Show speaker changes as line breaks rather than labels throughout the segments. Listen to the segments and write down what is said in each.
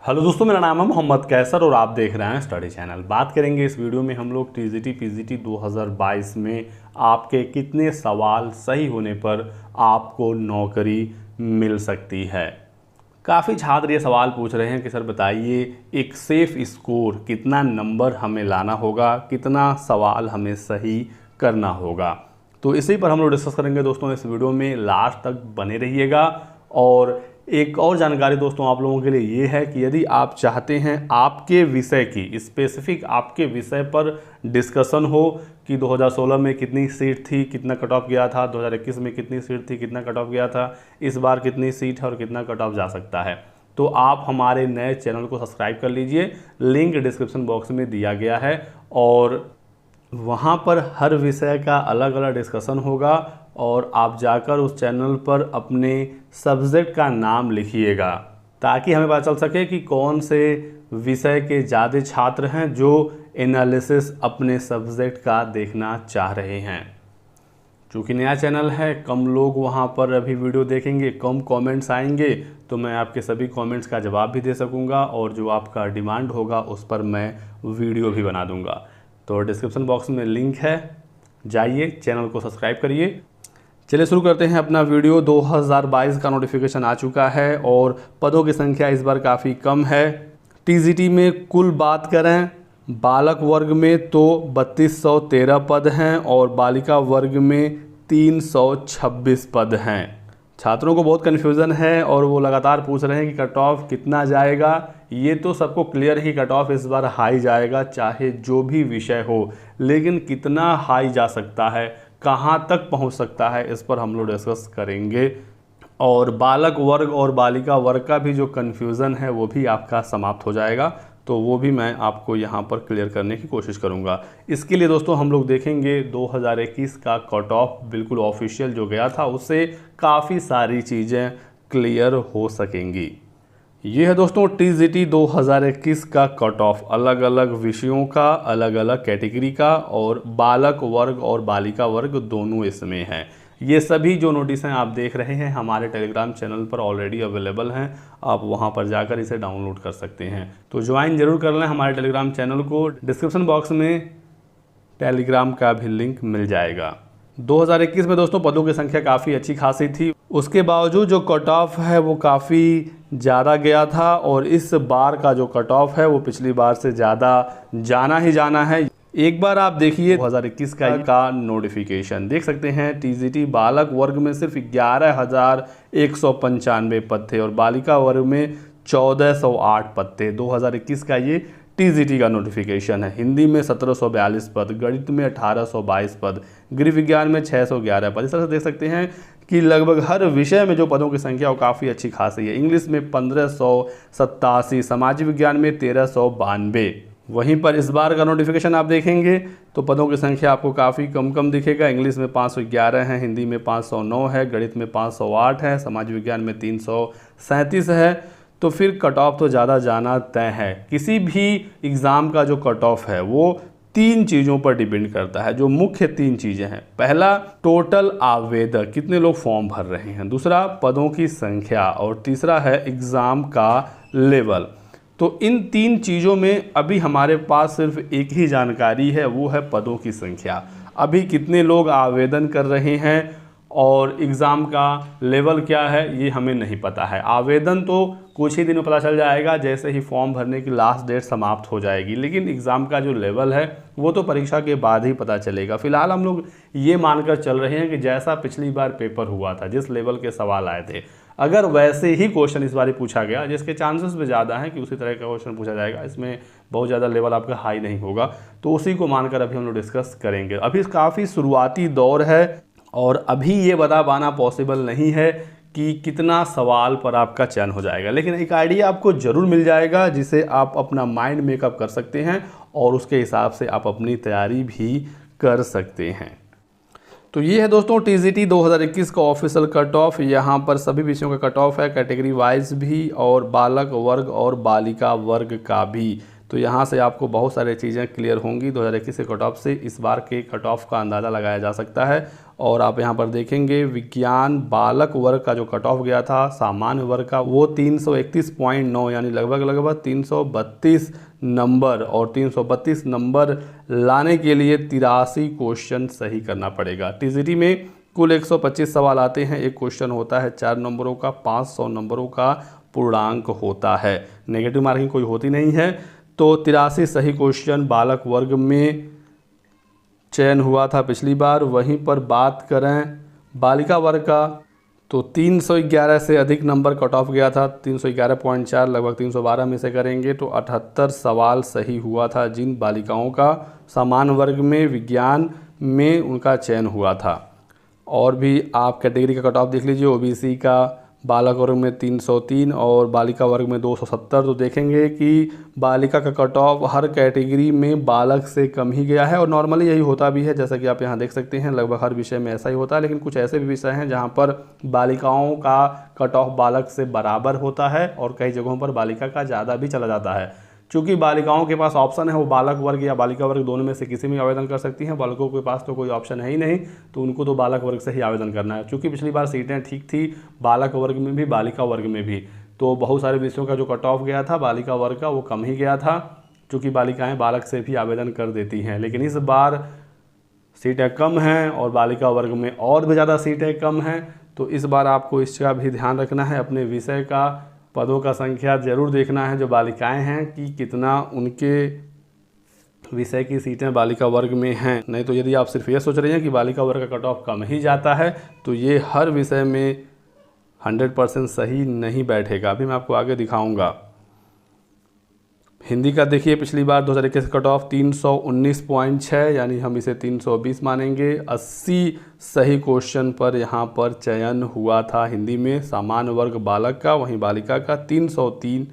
Hello दोस्तों, मेरा नाम है मोहम्मद कैसर और आप देख रहे हैं स्टडी चैनल। बात करेंगे इस वीडियो में हम लोग टीजीटी पीजीटी 2022 में आपके कितने सवाल सही होने पर आपको नौकरी मिल सकती है। काफ़ी छात्र ये सवाल पूछ रहे हैं कि सर बताइए एक सेफ स्कोर कितना नंबर हमें लाना होगा, कितना सवाल हमें सही करना होगा। तो इसी पर हम लोग डिस्कस करेंगे दोस्तों इस वीडियो में, लास्ट तक बने रहिएगा। और एक और जानकारी दोस्तों आप लोगों के लिए ये है कि यदि आप चाहते हैं आपके विषय की स्पेसिफिक आपके विषय पर डिस्कशन हो कि 2016 में कितनी सीट थी, कितना कट ऑफ गया था, 2021 में कितनी सीट थी, कितना कट ऑफ गया था, इस बार कितनी सीट है और कितना कट ऑफ जा सकता है, तो आप हमारे नए चैनल को सब्सक्राइब कर लीजिए। लिंक डिस्क्रिप्शन बॉक्स में दिया गया है और वहाँ पर हर विषय का अलग अलग डिस्कशन होगा और आप जाकर उस चैनल पर अपने सब्जेक्ट का नाम लिखिएगा ताकि हमें पता चल सके कि कौन से विषय के ज़्यादा छात्र हैं जो एनालिसिस अपने सब्जेक्ट का देखना चाह रहे हैं। चूँकि नया चैनल है, कम लोग वहाँ पर अभी वीडियो देखेंगे, कम कमेंट्स आएंगे, तो मैं आपके सभी कमेंट्स का जवाब भी दे सकूँगा और जो आपका डिमांड होगा उस पर मैं वीडियो भी बना दूँगा। तो डिस्क्रिप्शन बॉक्स में लिंक है, जाइए चैनल को सब्सक्राइब करिए। चलिए शुरू करते हैं अपना वीडियो। 2022 का नोटिफिकेशन आ चुका है और पदों की संख्या इस बार काफ़ी कम है। टीजीटी में कुल बात करें बालक वर्ग में तो 3213 पद हैं और बालिका वर्ग में 326 पद हैं। छात्रों को बहुत कन्फ्यूज़न है और वो लगातार पूछ रहे हैं कि कट ऑफ कितना जाएगा। ये तो सबको क्लियर ही कट ऑफ इस बार हाई जाएगा, चाहे जो भी विषय हो, लेकिन कितना हाई जा सकता है, कहाँ तक पहुँच सकता है, इस पर हम लोग डिस्कस करेंगे। और बालक वर्ग और बालिका वर्ग का भी जो कन्फ्यूज़न है वो भी आपका समाप्त हो जाएगा, तो वो भी मैं आपको यहाँ पर क्लियर करने की कोशिश करूँगा। इसके लिए दोस्तों हम लोग देखेंगे 2021 का कट ऑफ बिल्कुल ऑफिशियल जो गया था उससे काफ़ी सारी चीज़ें क्लियर हो सकेंगी। ये है दोस्तों टीजीटी 2021 का कट ऑफ, अलग अलग विषयों का, अलग अलग कैटेगरी का, और बालक वर्ग और बालिका वर्ग दोनों इसमें हैं। ये सभी जो नोटिस हैं आप देख रहे हैं हमारे टेलीग्राम चैनल पर ऑलरेडी अवेलेबल हैं, आप वहां पर जाकर इसे डाउनलोड कर सकते हैं। तो ज्वाइन जरूर कर लें हमारे टेलीग्राम चैनल को, डिस्क्रिप्शन बॉक्स में टेलीग्राम का भी लिंक मिल जाएगा। 2021 में दोस्तों पदों की संख्या काफ़ी अच्छी खासी थी, उसके बावजूद जो कट ऑफ है वो काफ़ी ज़्यादा गया था और इस बार का जो कट ऑफ है वो पिछली बार से ज़्यादा जाना ही जाना है। एक बार आप देखिए 2021 का नोटिफिकेशन देख सकते हैं। टीजीटी बालक वर्ग में सिर्फ 11,195 पद थे और बालिका वर्ग में 1408 पद थे। 2021 का ये टीजीटी का नोटिफिकेशन है। हिंदी में 1742 पद, गणित में 1822 पद, गृह विज्ञान में 611 पद। इस तरह से देख सकते हैं कि लगभग हर विषय में जो पदों की संख्या वो काफ़ी अच्छी खासी है। इंग्लिश में 1587, सामाजिक विज्ञान में 1392। वहीं पर इस बार का नोटिफिकेशन आप देखेंगे तो पदों की संख्या आपको काफ़ी कम दिखेगा। इंग्लिश में 511 है, हिंदी में 509 है, गणित में 508 है, सामाजिक विज्ञान में 337 है। तो फिर कट ऑफ तो ज़्यादा जाना तय है। किसी भी एग्ज़ाम का जो कट ऑफ है वो 3 चीज़ों पर डिपेंड करता है, जो मुख्य 3 चीज़ें हैं। पहला, टोटल आवेदक, कितने लोग फॉर्म भर रहे हैं। दूसरा, पदों की संख्या, और तीसरा है एग्ज़ाम का लेवल। तो इन 3 चीज़ों में अभी हमारे पास सिर्फ एक ही जानकारी है, वो है पदों की संख्या। अभी कितने लोग आवेदन कर रहे हैं और एग्ज़ाम का लेवल क्या है ये हमें नहीं पता है। आवेदन तो कुछ ही दिन में पता चल जाएगा जैसे ही फॉर्म भरने की लास्ट डेट समाप्त हो जाएगी, लेकिन एग्ज़ाम का जो लेवल है वो तो परीक्षा के बाद ही पता चलेगा। फिलहाल हम लोग ये मानकर चल रहे हैं कि जैसा पिछली बार पेपर हुआ था, जिस लेवल के सवाल आए थे, अगर वैसे ही क्वेश्चन इस बार पूछा गया, जिसके चांसेस भी ज़्यादा हैं कि उसी तरह का क्वेश्चन पूछा जाएगा, इसमें बहुत ज़्यादा लेवल आपका हाई नहीं होगा, तो उसी को मानकर अभी हम लोग डिस्कस करेंगे। अभी काफ़ी शुरुआती दौर है और अभी ये बता पाना पॉसिबल नहीं है कि कितना सवाल पर आपका चयन हो जाएगा, लेकिन एक आइडिया आपको ज़रूर मिल जाएगा जिसे आप अपना माइंड मेकअप कर सकते हैं और उसके हिसाब से आप अपनी तैयारी भी कर सकते हैं। तो ये है दोस्तों टीजीटी 2021 का ऑफिशियल कट ऑफ। यहाँ पर सभी विषयों का कट ऑफ है, कैटेगरी वाइज भी और बालक वर्ग और बालिका वर्ग का भी। तो यहाँ से आपको बहुत सारी चीज़ें क्लियर होंगी। 2021 के कट ऑफ से इस बार के कट ऑफ का अंदाज़ा लगाया जा सकता है और आप यहाँ पर देखेंगे विज्ञान बालक वर्ग का जो कट ऑफ गया था सामान्य वर्ग का वो 331.9 यानी लगभग 332 नंबर, और 332 नंबर लाने के लिए 83 क्वेश्चन सही करना पड़ेगा। टीजीटी में कुल 125 सवाल आते हैं, एक क्वेश्चन होता है 4 नंबरों का, 500 नंबरों का पूर्णांक होता है, नेगेटिव मार्किंग कोई होती नहीं है। तो 83 सही क्वेश्चन बालक वर्ग में चयन हुआ था पिछली बार। वहीं पर बात करें बालिका वर्ग का तो 311 से अधिक नंबर कट ऑफ गया था, 311.4 लगभग 312 में से करेंगे तो 78 सवाल सही हुआ था जिन बालिकाओं का सामान्य वर्ग में विज्ञान में उनका चयन हुआ था। और भी आप कैटेगरी का कट ऑफ देख लीजिए, ओबीसी का बालक वर्ग में 303 और बालिका वर्ग में 270। तो देखेंगे कि बालिका का कट ऑफ हर कैटेगरी में बालक से कम ही गया है, और नॉर्मली यही होता भी है, जैसा कि आप यहाँ देख सकते हैं लगभग हर विषय में ऐसा ही होता है। लेकिन कुछ ऐसे भी विषय हैं जहाँ पर बालिकाओं का कट ऑफ बालक से बराबर होता है और कई जगहों पर बालिका का ज़्यादा भी चला जाता है। चूँकि बालिकाओं के पास ऑप्शन है, वो बालक वर्ग या बालिका वर्ग दोनों में से किसी में आवेदन कर सकती हैं, बालकों के पास तो कोई ऑप्शन है ही नहीं, तो उनको तो बालक वर्ग से ही आवेदन करना है। चूँकि पिछली बार सीटें ठीक थी बालक वर्ग में भी बालिका वर्ग में भी, तो बहुत सारे विषयों का जो कट ऑफ गया था बालिका वर्ग का वो कम ही गया था, चूँकि बालिकाएँ बालक से भी आवेदन कर देती हैं। लेकिन इस बार सीटें कम हैं और बालिका वर्ग में और भी ज़्यादा सीटें कम हैं, तो इस बार आपको इसका भी ध्यान रखना है। अपने विषय का पदों का संख्या ज़रूर देखना है जो बालिकाएं हैं कि कितना उनके विषय की सीटें बालिका वर्ग में हैं। नहीं तो यदि आप सिर्फ ये सोच रहे हैं कि बालिका वर्ग का कट ऑफ कम ही जाता है तो ये हर विषय में 100% सही नहीं बैठेगा। अभी मैं आपको आगे दिखाऊंगा। हिंदी का देखिए पिछली बार 2021 कट ऑफ 319.6 यानी हम इसे 320 मानेंगे। 80 सही क्वेश्चन पर यहाँ पर चयन हुआ था हिंदी में सामान्य वर्ग बालक का, वहीं बालिका का 303,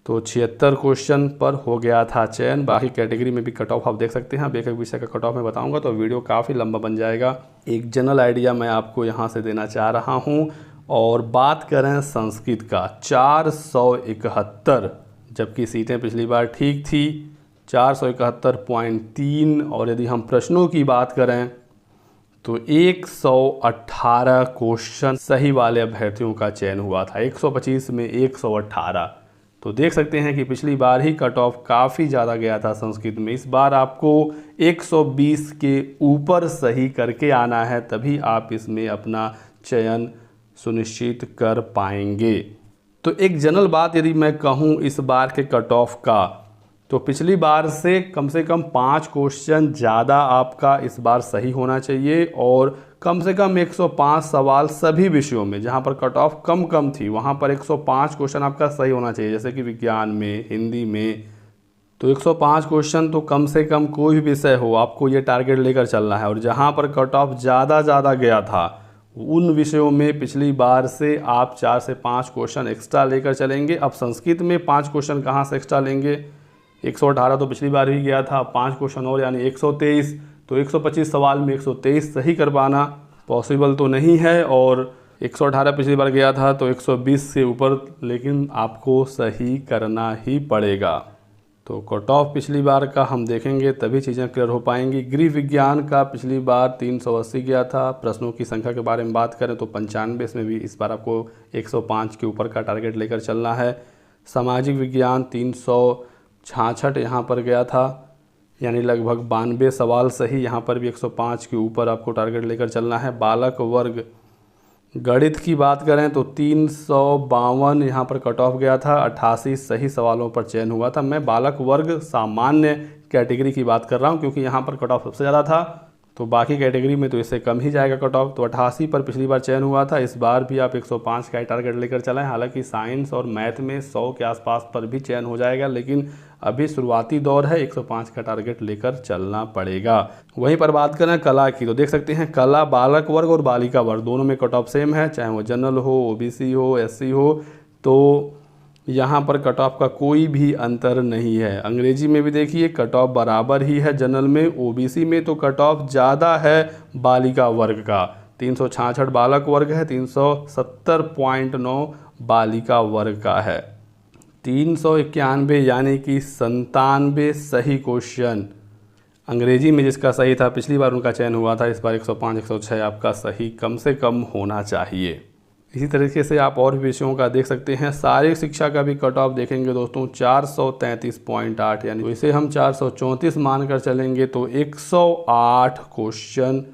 तो 76 क्वेश्चन पर हो गया था चयन। बाकी कैटेगरी में भी कट ऑफ आप देख सकते हैं। अब एक एक विषय का कट ऑफ मैं बताऊँगा तो वीडियो काफ़ी लंबा बन जाएगा। एक जनरल आइडिया मैं आपको यहाँ से देना चाह रहा हूँ। और बात करें संस्कृत का 471, जबकि सीटें पिछली बार ठीक थी 471.3, और यदि हम प्रश्नों की बात करें तो 118 क्वेश्चन सही वाले अभ्यर्थियों का चयन हुआ था, 125 में 118। तो देख सकते हैं कि पिछली बार ही कट ऑफ काफ़ी ज़्यादा गया था संस्कृत में। इस बार आपको 120 के ऊपर सही करके आना है, तभी आप इसमें अपना चयन सुनिश्चित कर पाएंगे। तो एक जनरल बात यदि मैं कहूँ इस बार के कट ऑफ का, तो पिछली बार से कम 5 क्वेश्चन ज़्यादा आपका इस बार सही होना चाहिए, और कम से कम 105 सवाल सभी विषयों में जहाँ पर कट ऑफ कम थी वहाँ पर 105 क्वेश्चन आपका सही होना चाहिए। जैसे कि विज्ञान में, हिंदी में, तो 105 क्वेश्चन तो कम से कम कोई भी विषय हो आपको ये टारगेट लेकर चलना है। और जहाँ पर कट ऑफ ज़्यादा गया था उन विषयों में पिछली बार से आप 4 से 5 क्वेश्चन एक्स्ट्रा लेकर चलेंगे। अब संस्कृत में 5 क्वेश्चन कहाँ से एक्स्ट्रा लेंगे, 118 तो पिछली बार ही गया था, 5 क्वेश्चन और यानी 123, तो 125 सवाल में 123 सही कर पाना पॉसिबल तो नहीं है। और 118 पिछली बार गया था तो 120 से ऊपर लेकिन आपको सही करना ही पड़ेगा। तो कट ऑफ पिछली बार का हम देखेंगे तभी चीज़ें क्लियर हो पाएंगी। गृह विज्ञान का पिछली बार 380 गया था। प्रश्नों की संख्या के बारे में बात करें तो 95, इसमें भी इस बार आपको 105 के ऊपर का टारगेट लेकर चलना है। सामाजिक विज्ञान 366 यहाँ पर गया था, यानी लगभग 92 सवाल सही, यहाँ पर भी 105 के ऊपर आपको टारगेट लेकर चलना है। बालक वर्ग गणित की बात करें तो 352 यहाँ पर कट ऑफ गया था, 88 सही सवालों पर चयन हुआ था। मैं बालक वर्ग सामान्य कैटेगरी की बात कर रहा हूँ क्योंकि यहाँ पर कट ऑफ सबसे ज़्यादा था, तो बाकी कैटेगरी में तो इससे कम ही जाएगा कट ऑफ। तो 88 पर पिछली बार चयन हुआ था, इस बार भी आप 105 का टारगेट लेकर चलें। हालांकि साइंस और मैथ में 100 के आसपास पर भी चयन हो जाएगा, लेकिन अभी शुरुआती दौर है, 105 का टारगेट लेकर चलना पड़ेगा। वहीं पर बात करें कला की तो देख सकते हैं कला बालक वर्ग और बालिका वर्ग दोनों में कट ऑफ सेम है, चाहे वो जनरल हो, ओबीसी हो, एससी हो, तो यहाँ पर कट ऑफ का कोई भी अंतर नहीं है। अंग्रेजी में भी देखिए कट ऑफ बराबर ही है जनरल में, ओबीसी में तो कट ऑफ ज़्यादा है बालिका वर्ग का, 366 बालक वर्ग है, 370.9 बालिका वर्ग का है। 391 यानी कि 97 सही क्वेश्चन अंग्रेजी में जिसका सही था पिछली बार उनका चयन हुआ था, इस बार 105 106 आपका सही कम से कम होना चाहिए। इसी तरीके से आप और भी विषयों का देख सकते हैं। शारीरिक शिक्षा का भी कट ऑफ देखेंगे दोस्तों 433.8, यानी तो इसे हम 434 मानकर चलेंगे तो 108 क्वेश्चन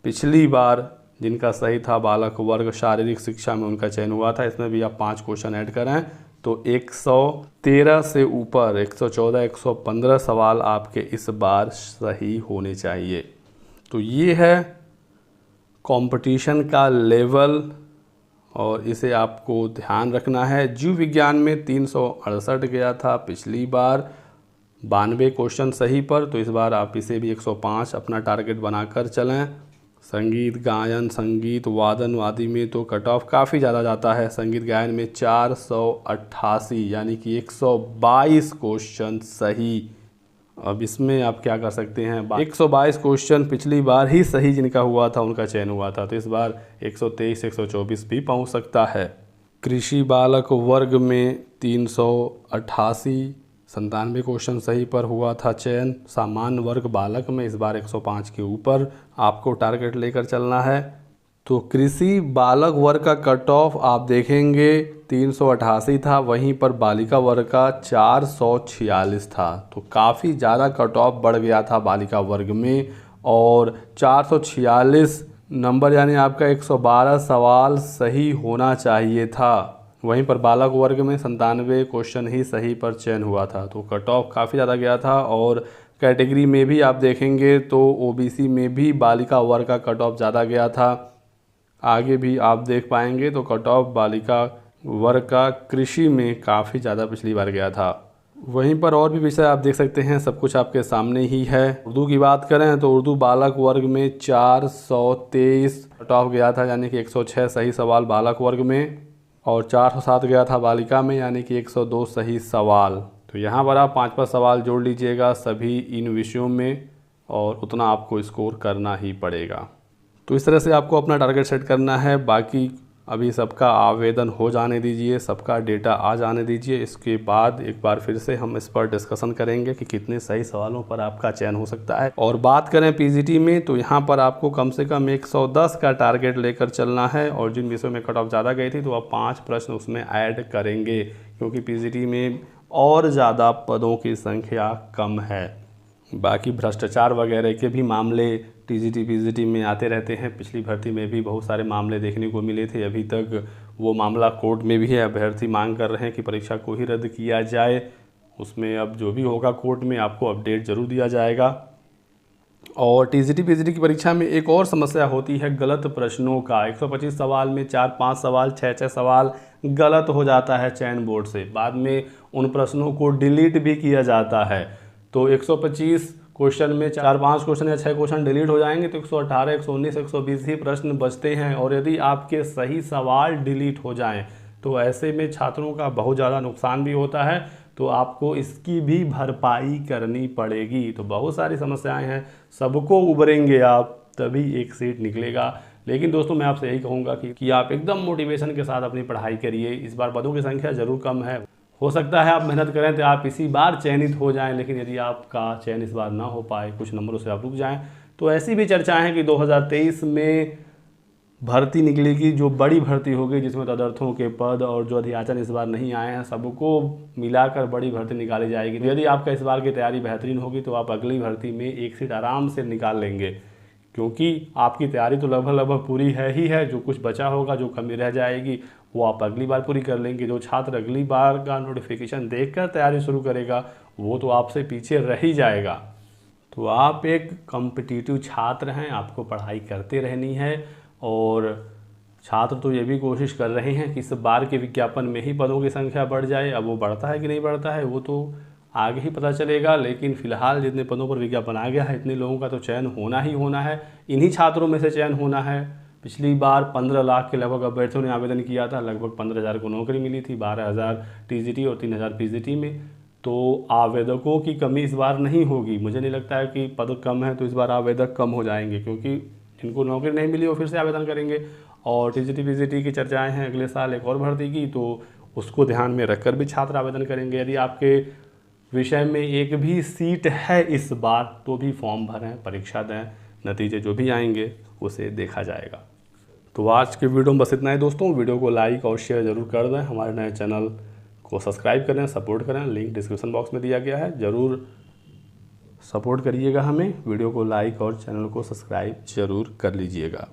पिछली बार जिनका सही था बालक वर्ग शारीरिक शिक्षा में उनका चयन हुआ था, इसमें भी आप 5 क्वेश्चन ऐड करें तो 113 से ऊपर 114 115 सवाल आपके इस बार सही होने चाहिए। तो ये है कंपटीशन का लेवल और इसे आपको ध्यान रखना है। जीव विज्ञान में 368 गया था पिछली बार, 92 क्वेश्चन सही पर, तो इस बार आप इसे भी 105 अपना टारगेट बनाकर चलें। संगीत गायन संगीत वादन आदि में तो कट ऑफ काफ़ी ज़्यादा जाता है। संगीत गायन में 488 यानी कि 122 क्वेश्चन सही। अब इसमें आप क्या कर सकते हैं, 122 क्वेश्चन पिछली बार ही सही जिनका हुआ था उनका चयन हुआ था, तो इस बार 123 124 भी पहुंच सकता है। कृषि बालक वर्ग में 388 97 क्वेश्चन सही पर हुआ था चयन। सामान्य वर्ग बालक में इस बार 105 के ऊपर आपको टारगेट लेकर चलना है। तो कृषि बालक वर्ग का कट ऑफ आप देखेंगे 388 था, वहीं पर बालिका वर्ग का 446 था, तो काफ़ी ज़्यादा कट ऑफ बढ़ गया था बालिका वर्ग में। और 446 नंबर यानी आपका 112 सवाल सही होना चाहिए था। वहीं पर बालक वर्ग में 97 क्वेश्चन ही सही पर चयन हुआ था, तो कट ऑफ काफ़ी ज़्यादा गया था। और कैटेगरी में भी आप देखेंगे तो ओबीसी में भी बालिका वर्ग का कट ऑफ ज़्यादा गया था। आगे भी आप देख पाएंगे तो कट ऑफ बालिका वर्ग का कृषि में काफ़ी ज़्यादा पिछली बार गया था। वहीं पर और भी विषय आप देख सकते हैं, सब कुछ आपके सामने ही है। उर्दू की बात करें तो उर्दू बालक वर्ग में 423 कट ऑफ गया था, यानी कि 106 सही सवाल बालक वर्ग में, और 407 गया था बालिका में, यानी कि 102 सही सवाल। तो यहाँ पर आप 5-5 सवाल जोड़ लीजिएगा सभी इन विषयों में और उतना आपको स्कोर करना ही पड़ेगा। तो इस तरह से आपको अपना टारगेट सेट करना है। बाकी अभी सबका आवेदन हो जाने दीजिए, सबका डेटा आ जाने दीजिए, इसके बाद एक बार फिर से हम इस पर डिस्कशन करेंगे कि कितने सही सवालों पर आपका चयन हो सकता है। और बात करें पीजीटी में तो यहाँ पर आपको कम से कम 110 का टारगेट लेकर चलना है, और जिन विषयों में कट ऑफ ज़्यादा गई थी तो आप 5 प्रश्न उसमें ऐड करेंगे, क्योंकि पीजीटी में और ज़्यादा पदों की संख्या कम है। बाकी भ्रष्टाचार वगैरह के भी मामले टीजीटी पीजीटी में आते रहते हैं। पिछली भर्ती में भी बहुत सारे मामले देखने को मिले थे, अभी तक वो मामला कोर्ट में भी है। अभ्यर्थी मांग कर रहे हैं कि परीक्षा को ही रद्द किया जाए। उसमें अब जो भी होगा कोर्ट में आपको अपडेट ज़रूर दिया जाएगा। और टीजीटी पीजीटी की परीक्षा में एक और समस्या होती है गलत प्रश्नों का। 125 सवाल में 4-5 सवाल 6-6 सवाल गलत हो जाता है चयन बोर्ड से, बाद में उन प्रश्नों को डिलीट भी किया जाता है। तो 125 क्वेश्चन में 4-5 क्वेश्चन या 6 क्वेश्चन डिलीट हो जाएंगे तो 118 119 120 ही प्रश्न बचते हैं। और यदि आपके सही सवाल डिलीट हो जाएं तो ऐसे में छात्रों का बहुत ज़्यादा नुकसान भी होता है, तो आपको इसकी भी भरपाई करनी पड़ेगी। तो बहुत सारी समस्याएं हैं, सबको उबरेंगे आप तभी एक सीट निकलेगा। लेकिन दोस्तों मैं आपसे यही कहूँगा कि आप एकदम मोटिवेशन के साथ अपनी पढ़ाई करिए। इस बार पदों की संख्या ज़रूर कम है, हो सकता है आप मेहनत करें तो आप इसी बार चयनित हो जाएं, लेकिन यदि आपका चयन इस बार ना हो पाए, कुछ नंबरों से आप रुक जाएं, तो ऐसी भी चर्चाएं हैं कि 2023 में भर्ती निकलेगी, जो बड़ी भर्ती होगी जिसमें तदर्थों के पद और जो अध्याचन इस बार नहीं आए हैं सबको मिलाकर बड़ी भर्ती निकाली जाएगी। तो यदि आपका इस बार की तैयारी बेहतरीन होगी तो आप अगली भर्ती में एक सीट आराम से निकाल लेंगे, क्योंकि आपकी तैयारी तो लगभग पूरी है ही है। जो कुछ बचा होगा, जो कमी रह जाएगी, वो आप अगली बार पूरी कर लेंगे। जो छात्र अगली बार का नोटिफिकेशन देखकर तैयारी शुरू करेगा वो तो आपसे पीछे रह ही जाएगा। तो आप एक कॉम्पिटिटिव छात्र हैं, आपको पढ़ाई करते रहनी है। और छात्र तो ये भी कोशिश कर रहे हैं कि इस बार के विज्ञापन में ही पदों की संख्या बढ़ जाए। अब वो बढ़ता है कि नहीं बढ़ता है वो तो आगे ही पता चलेगा, लेकिन फिलहाल जितने पदों पर विज्ञापन आ गया है इतने लोगों का तो चयन होना ही होना है। इन्हीं छात्रों में से चयन होना है। पिछली बार 15 लाख के लगभग अभ्यर्थियों ने आवेदन किया था, लगभग 15,000 को नौकरी मिली थी, 12,000 टीजीटी और 3,000 पीजीटी में। तो आवेदकों की कमी इस बार नहीं होगी। मुझे नहीं लगता है कि पद कम है तो इस बार आवेदक कम हो जाएंगे, क्योंकि जिनको नौकरी नहीं मिली वो फिर से आवेदन करेंगे। और टीजीटी पीजीटी की चर्चाएँ हैं अगले साल एक और भर्ती की, तो उसको ध्यान में रखकर भी छात्र आवेदन करेंगे। यदि आपके विषय में एक भी सीट है इस बार तो भी फॉर्म भरें, परीक्षा दें, नतीजे जो भी आएंगे उसे देखा जाएगा। तो आज के वीडियो में बस इतना ही दोस्तों। वीडियो को लाइक और शेयर ज़रूर कर दें, हमारे नए चैनल को सब्सक्राइब करें, सपोर्ट करें, लिंक डिस्क्रिप्शन बॉक्स में दिया गया है, ज़रूर सपोर्ट करिएगा हमें। वीडियो को लाइक और चैनल को सब्सक्राइब ज़रूर कर लीजिएगा।